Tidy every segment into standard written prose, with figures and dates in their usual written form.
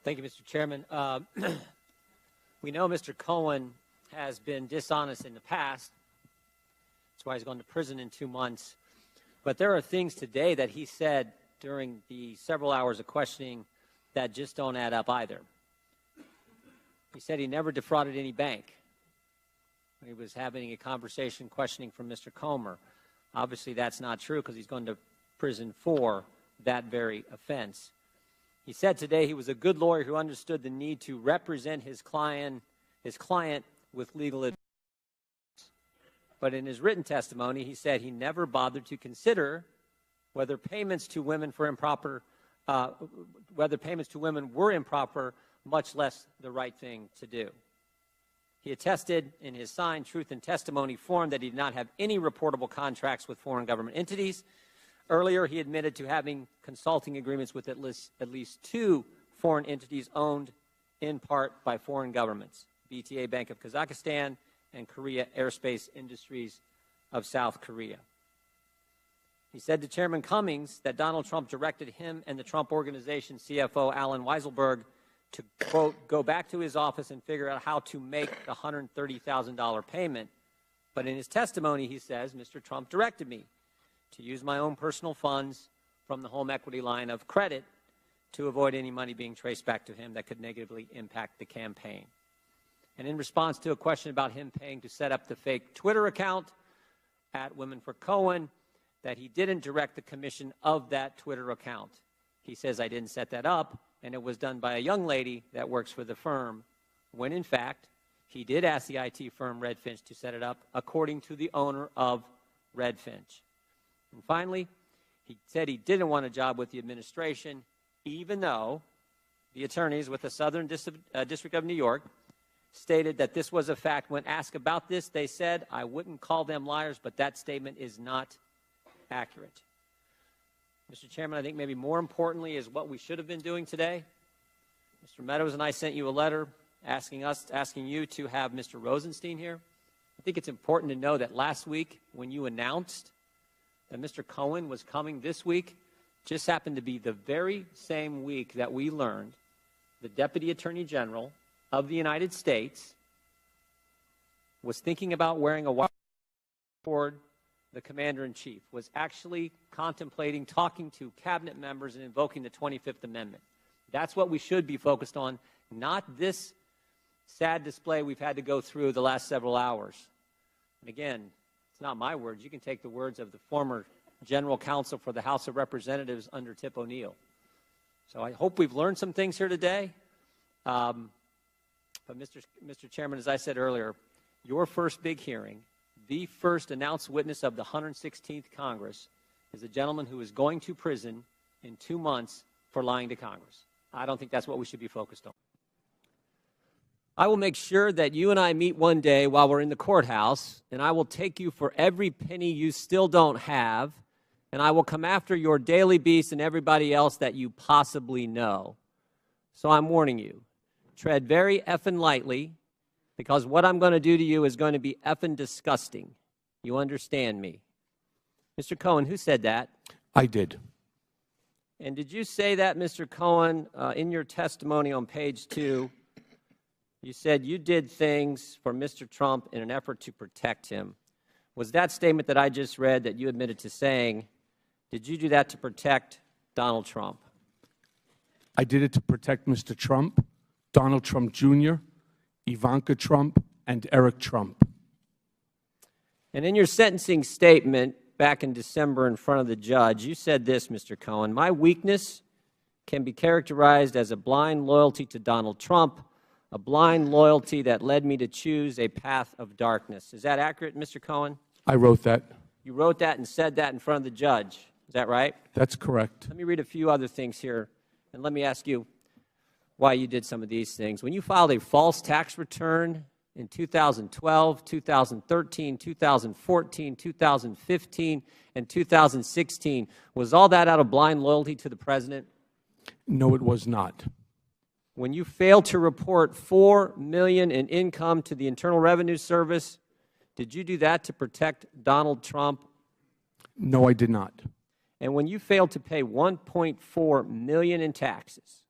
Thank you, Mr. Chairman. We know Mr. Cohen has been dishonest in the past. That's why he's going to prison in 2 months. But there are things today that he said during the several hours of questioning that just don't add up either. He said he never defrauded any bank. He was having a conversation questioning from Mr. Comer. Obviously, that's not true because he's going to prison for that very offense. He said today he was a good lawyer who understood the need to represent his client with legal advice. But in his written testimony, he said he never bothered to consider whether payments to women were improper, much less the right thing to do. He attested in his signed truth and testimony form that he did not have any reportable contracts with foreign government entities. Earlier, he admitted to having consulting agreements with at least 2 foreign entities owned in part by foreign governments, BTA Bank of Kazakhstan and Korea Aerospace Industries of South Korea. He said to Chairman Cummings that Donald Trump directed him and the Trump Organization CFO Alan Weisselberg to, quote, go back to his office and figure out how to make the $130,000 payment. But in his testimony, he says, Mr. Trump directed me to use my own personal funds from the home equity line of credit to avoid any money being traced back to him that could negatively impact the campaign. And in response to a question about him paying to set up the fake Twitter account at Women for Cohen, that he didn't direct the commission of that Twitter account. He says, I didn't set that up, and it was done by a young lady that works for the firm, when in fact, he did ask the IT firm Redfinch to set it up, according to the owner of Redfinch. And finally, he said he didn't want a job with the administration, even though the attorneys with the Southern District of New York stated that this was a fact. When asked about this, they said, I wouldn't call them liars, but that statement is not accurate. Mr. Chairman, I think maybe more importantly is what we should have been doing today. Mr. Meadows and I sent you a letter asking you to have Mr. Rosenstein here. I think it's important to know that last week when you announced that Mr. Cohen was coming this week, just happened to be the very same week that we learned the Deputy Attorney General of the United States was thinking about wearing a wire toward the Commander-in-Chief, was actually contemplating talking to cabinet members and invoking the 25th Amendment. That's what we should be focused on, not this sad display we've had to go through the last several hours. And again, it's not my words. You can take the words of the former General Counsel for the House of Representatives under Tip O'Neill. So I hope we've learned some things here today. But Mr. Chairman, as I said earlier, your first big hearing, the first announced witness of the 116th Congress, is a gentleman who is going to prison in 2 months for lying to Congress. I don't think that's what we should be focused on. I will make sure that you and I meet one day while we're in the courthouse, and I will take you for every penny you still don't have, and I will come after your Daily Beast and everybody else that you possibly know. So I'm warning you, tread very effing lightly, because what I'm going to do to you is going to be effing disgusting. You understand me? Mr. Cohen, who said that? I did. And did you say that, Mr. Cohen, in your testimony on page 2, you said you did things for Mr. Trump in an effort to protect him. Was that statement that I just read that you admitted to saying, did you do that to protect Donald Trump? I did it to protect Mr. Trump, Donald Trump Jr., Ivanka Trump, and Eric Trump. And in your sentencing statement back in December in front of the judge, you said this, Mr. Cohen, my weakness can be characterized as a blind loyalty to Donald Trump, a blind loyalty that led me to choose a path of darkness. Is that accurate, Mr. Cohen? I wrote that. You wrote that and said that in front of the judge. Is that right? That's correct. Let me read a few other things here, and let me ask you why you did some of these things. When you filed a false tax return in 2012, 2013, 2014, 2015, and 2016, was all that out of blind loyalty to the President? No, it was not. When you failed to report $4 million in income to the Internal Revenue Service, did you do that to protect Donald Trump? No, I did not. And when you failed to pay $1.4 million in taxes,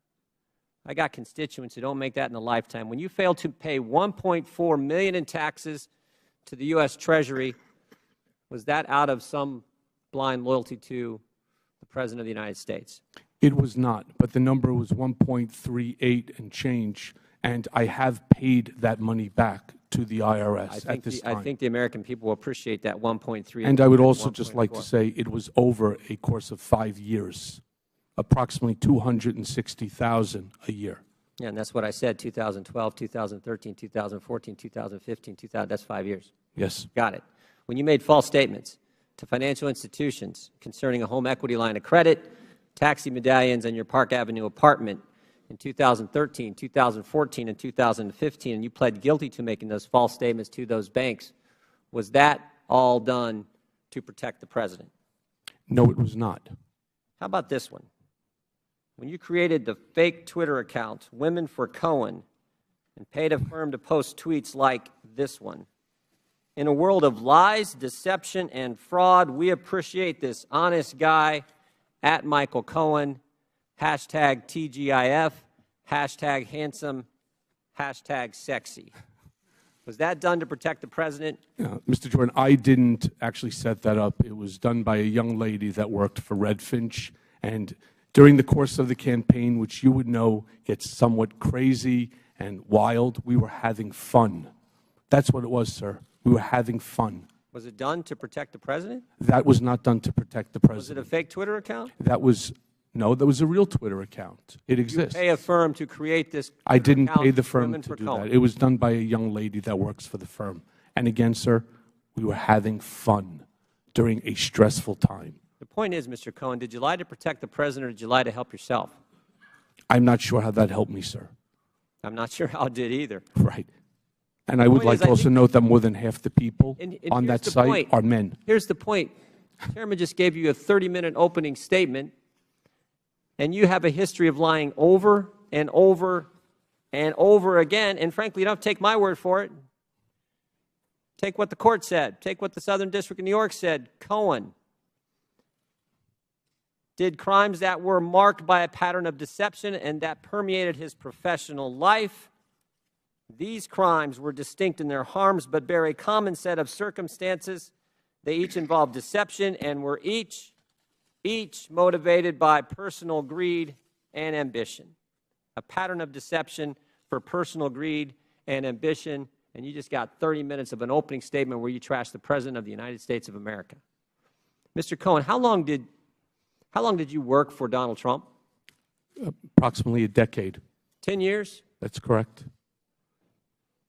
I got constituents who don't make that in a lifetime. When you fail to pay $1.4 million in taxes to the U.S. Treasury, was that out of some blind loyalty to the President of the United States? It was not, but the number was 1.38 and change, and I have paid that money back to the IRS at this time. I think the American people will appreciate that 1.3. And I would also just like to say it was over a course of 5 years, approximately $260,000 a year. Yeah, and that's what I said, 2012, 2013, 2014, 2015, that's 5 years. Yes. Got it. When you made false statements to financial institutions concerning a home equity line of credit, taxi medallions, and your Park Avenue apartment in 2013, 2014, and 2015, and you pled guilty to making those false statements to those banks, was that all done to protect the President? No, it was not. How about this one? When you created the fake Twitter account, Women for Cohen, and paid a firm to post tweets like this one, in a world of lies, deception, and fraud, we appreciate this honest guy at Michael Cohen, hashtag TGIF, hashtag handsome, hashtag sexy. Was that done to protect the President? Mr. Jordan, I didn't actually set that up. It was done by a young lady that worked for Redfinch. And during the course of the campaign, which you would know gets somewhat crazy and wild, we were having fun. That's what it was, sir. We were having fun. Was it done to protect the President? That was not done to protect the President. Was it a fake Twitter account? No, that was a real Twitter account. It exists. You pay a firm to create this I didn't account, pay the firm Women to for do Cohen. that. It was done by a young lady that works for the firm. And again, sir, we were having fun during a stressful time. The point is, Mr. Cohen, did you lie to protect the President or did you lie to help yourself? I'm not sure how that helped me, sir. I'm not sure how it did either. Right. And I would like to also note that more than half the people on that site are men. Here's the point. The Chairman just gave you a 30-minute opening statement, and you have a history of lying over and over and over again. And frankly, you don't have to take my word for it. Take what the court said. Take what the Southern District of New York said. Cohen did crimes that were marked by a pattern of deception and that permeated his professional life. These crimes were distinct in their harms, but bear a common set of circumstances. They each involved deception and were each motivated by personal greed and ambition. A pattern of deception for personal greed and ambition, and you just got 30 minutes of an opening statement where you trashed the President of the United States of America. Mr. Cohen, how long did you work for Donald Trump? Approximately a decade. 10 years? That's correct.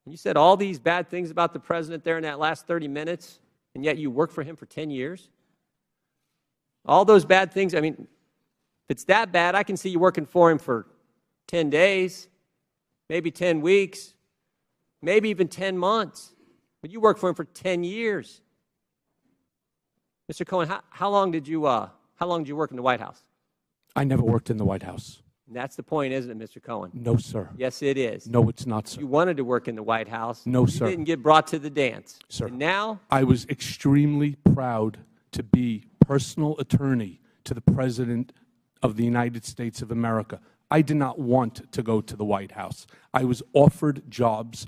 You said all these bad things about the President there in that last 30 minutes, and yet you worked for him for 10 years? All those bad things, I mean, if it's that bad, I can see you working for him for 10 days, maybe 10 weeks, maybe even 10 months. But you worked for him for 10 years. Mr. Cohen, how long did you work in the White House? I never worked in the White House. And that's the point, isn't it, Mr. Cohen? No, sir. Yes, it is. No, it's not, sir. You wanted to work in the White House. No, sir. You didn't get brought to the dance. Sir. And now? I was extremely proud to be personal attorney to the President of the United States of America. I did not want to go to the White House. I was offered jobs.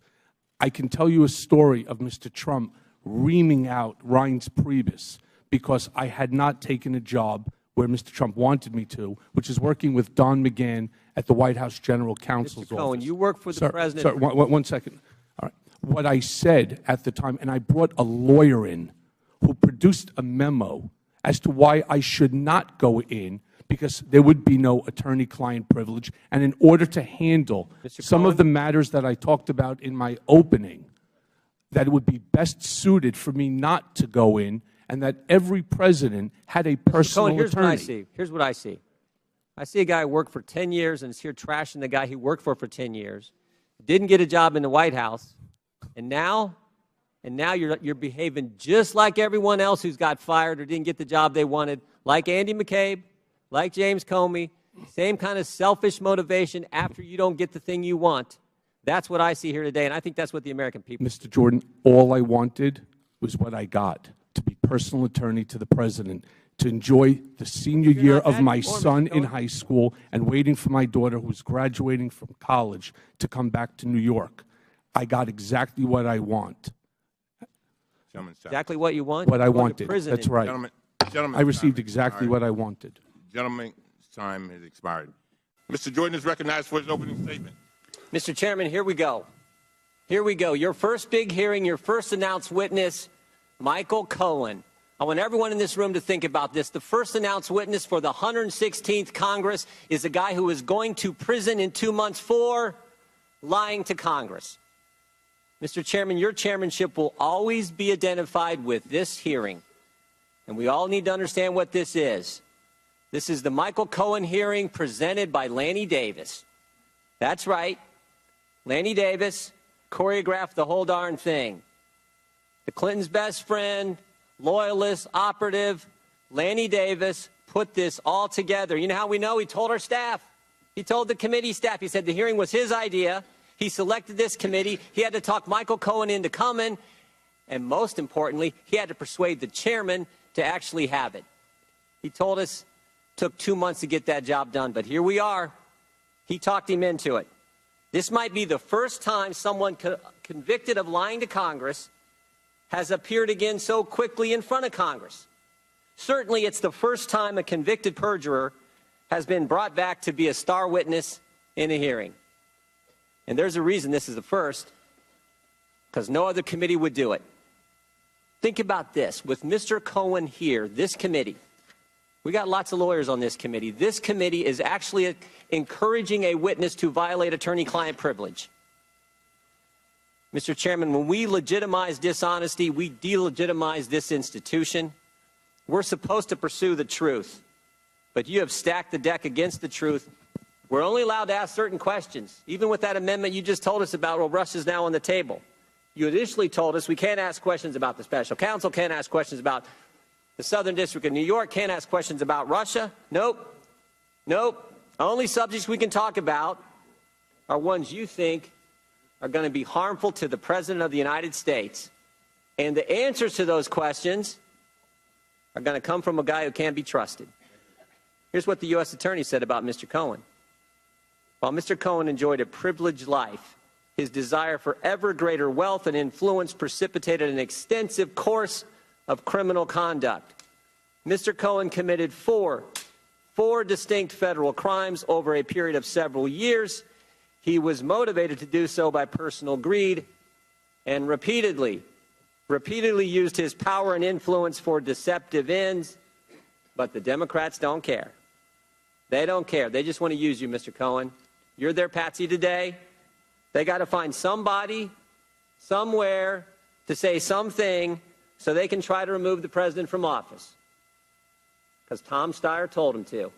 I can tell you a story of Mr. Trump reaming out Reince Priebus because I had not taken a job where Mr. Trump wanted me to, which is working with Don McGahn at the White House General Counsel's office. Mr. Cohen, you work for the President. Sir, one second. All right. What I said at the time, and I brought a lawyer in who produced a memo as to why I should not go in because there would be no attorney-client privilege. And in order to handle some of the matters that I talked about in my opening, that it would be best suited for me not to go in, and that every president had a personal attorney. Here's what I see. Here's what I see. I see a guy who worked for 10 years and is here trashing the guy he worked for 10 years, didn't get a job in the White House, and now you're behaving just like everyone else who's got fired or didn't get the job they wanted, like Andy McCabe, like James Comey, same kind of selfish motivation after you don't get the thing you want. That's what I see here today, and I think that's what the American people. Mr. Jordan, all I wanted was what I got, to be personal attorney to the President. to enjoy the senior year not of that my informed, son Mr. in Cohen. high school and waiting for my daughter, who's graduating from college, to come back to New York. I got exactly what I want. Gentleman's time. Exactly what you want? What I You're going to wanted. prison That's and- right. Gentleman's I received time exactly expired. what I wanted. Gentleman's time has expired. Mr. Jordan is recognized for his opening statement. Mr. Chairman, here we go. Here we go. Your first big hearing, your first announced witness, Michael Cohen. I want everyone in this room to think about this. The first announced witness for the 116th Congress is a guy who is going to prison in 2 months for lying to Congress. Mr. Chairman, your chairmanship will always be identified with this hearing. And we all need to understand what this is. This is the Michael Cohen hearing presented by Lanny Davis. That's right. Lanny Davis choreographed the whole darn thing. The Clintons' best friend, loyalist, operative, Lanny Davis put this all together. You know how we know? He told our staff. He told the committee staff. He said the hearing was his idea. He selected this committee. He had to talk Michael Cohen into coming. And most importantly, he had to persuade the chairman to actually have it. He told us it took 2 months to get that job done. But here we are. He talked him into it. This might be the first time someone convicted of lying to Congress has appeared again so quickly in front of Congress. Certainly, it's the first time a convicted perjurer has been brought back to be a star witness in a hearing. And there's a reason this is the first, because no other committee would do it. Think about this. With Mr. Cohen here, this committee, we got lots of lawyers on this committee. This committee is actually encouraging a witness to violate attorney-client privilege. Mr. Chairman, when we legitimize dishonesty, we delegitimize this institution. We're supposed to pursue the truth, but you have stacked the deck against the truth. We're only allowed to ask certain questions. Even with that amendment you just told us about, well, Russia's now on the table. You initially told us we can't ask questions about the special counsel, can't ask questions about the Southern District of New York, can't ask questions about Russia. Nope. Nope. Only subjects we can talk about are ones you think are going to be harmful to the President of the United States. And the answers to those questions are going to come from a guy who can't be trusted. Here's what the U.S. Attorney said about Mr. Cohen. While Mr. Cohen enjoyed a privileged life, his desire for ever greater wealth and influence precipitated an extensive course of criminal conduct. Mr. Cohen committed four distinct federal crimes over a period of several years. He was motivated to do so by personal greed and repeatedly used his power and influence for deceptive ends. But the Democrats don't care. They don't care. They just want to use you, Mr. Cohen. You're their patsy today. They got to find somebody, somewhere, to say something so they can try to remove the president from office. Because Tom Steyer told him to.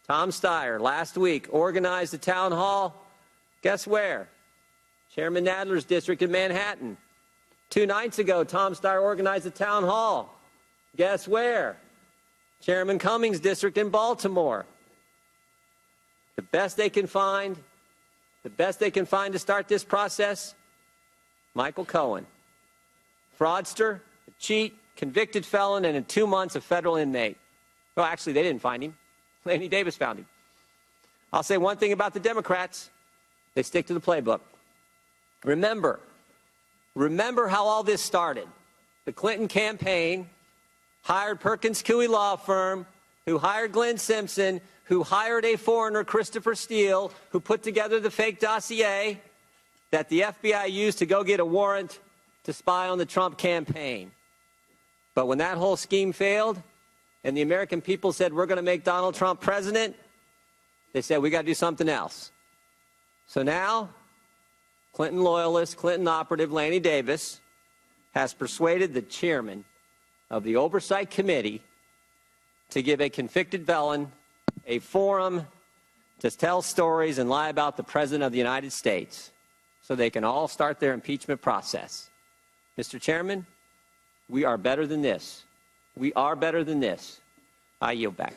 Tom Steyer, last week, organized a town hall. Guess where? Chairman Nadler's district in Manhattan. 2 nights ago, Tom Steyer organized a town hall. Guess where? Chairman Cummings' district in Baltimore. The best they can find to start this process, Michael Cohen. Fraudster, a cheat, convicted felon, and in 2 months a federal inmate. Well, actually, they didn't find him. Lanny Davis found him. I'll say one thing about the Democrats. They stick to the playbook. Remember how all this started. The Clinton campaign hired Perkins Coie law firm, who hired Glenn Simpson, who hired a foreigner, Christopher Steele, who put together the fake dossier that the FBI used to go get a warrant to spy on the Trump campaign. But when that whole scheme failed and the American people said, we're going to make Donald Trump president, they said, we got to do something else. So now, Clinton loyalist, Clinton operative Lanny Davis has persuaded the chairman of the Oversight Committee to give a convicted felon a forum to tell stories and lie about the President of the United States so they can all start their impeachment process. Mr. Chairman, we are better than this. We are better than this. I yield back.